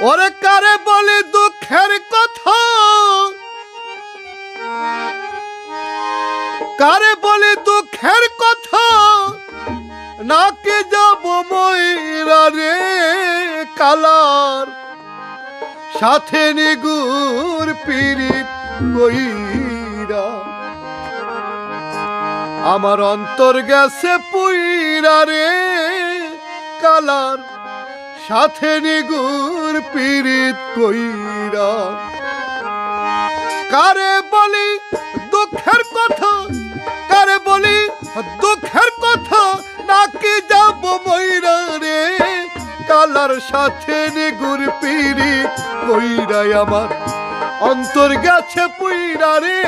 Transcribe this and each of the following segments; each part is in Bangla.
ওরে কারে বলি দুঃখের কথা, কারে বলি দুঃখের কথা, নাকি যাব ময়রা রে কালার সাথে নিগুর পিরিত কইরা। আমার অন্তর গেছে পুইরা রে কালার সাথে নিগুর পিরিত কইরা। কারে বলি দুঃখের কথা, কারে বলি দুঃখের কথা, নাকি যাব ময়রা রে কালার সাথে নিগুর পিরিত কইরা। আমার অন্তর গেছে পুইরা রে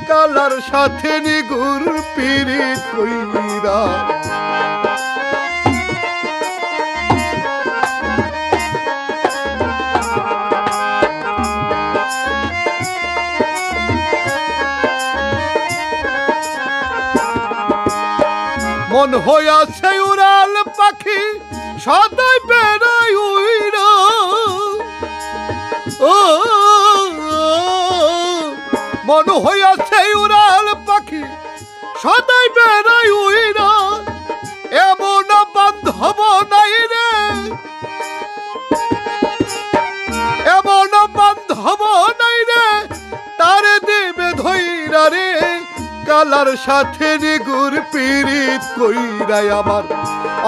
কালার সাথে নিগুর পিরিত কইরা। মন হইয়াছে উড়াল পাখি সদাই বেড়াই উইরা। ও মন হইয়াছে উড়াল পাখি সদাই বেড়াই উইরা। এমন বান্ধব নাই রে, এমন বান্ধব নাই রে, তারে দেবে ধইরা রে কালার সাথে নিগুর পিরিত কইরা। আমার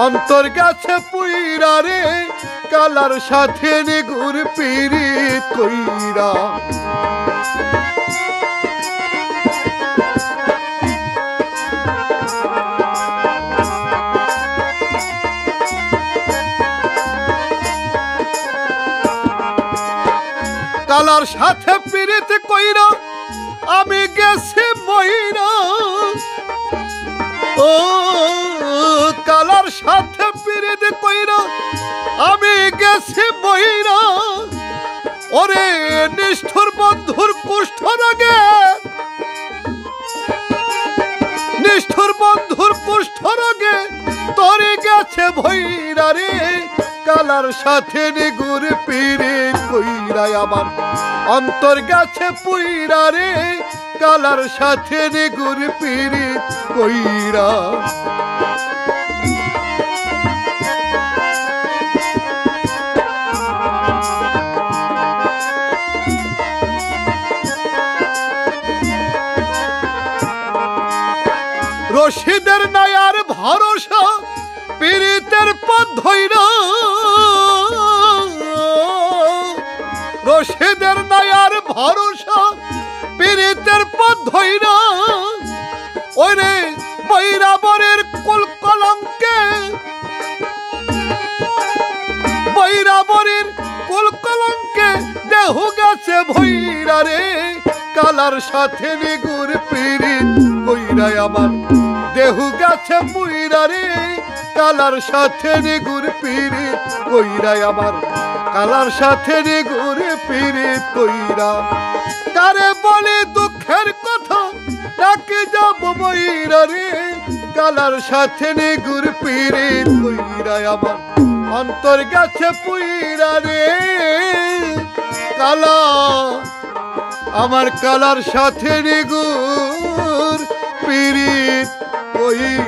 অন্তর গেছে পুইরা রে কালার সাথে নিগুর পিরিত কইরা। কালার সাথে পিরিত কইরা আমি গেছি ময়রা। ও কালার সাথে পিরিত কইরা আমি গেছি ময়রা। ওরে নিষ্ঠুর বন্ধুর কুষ্ঠ রাগে, নিষ্ঠুর বন্ধুর কুষ্ঠ রাগে তোরে গেছে ভৈরা রে কালার সাথে নিগুর পিরিত কইরা। আমার অন্তর গেছে পুইরা রে কালার সাথে নিগুর পিরিত কইরা। রশিদের নায়ার ভরসা পিরিতের পথ ধইরা। রশিদের নায়ার ভরসা পিরিতের পথ ধইরা। ওরে বৈরাবরের কুল কলঙ্কে, বৈরাবরের কুল কলঙ্কে দেহ গেছে ভৈরা রে কালার সাথে নিগুর পিরিত কইরা। আমার দেহ গেছে পুইরা রে কালার সাথে নিগুর পিরিত কইরা। আমার কালার সাথে নিগুর পিরিত কইরা। কারে বলি দুঃখের কথা, নাকি যাব ময়রা রে কালার সাথে নিগুর পিরিত কইরা। আমার অন্তর গেছে পুইরা রে কালা, আমার কালার সাথে নিগুর পিরিত কইরা।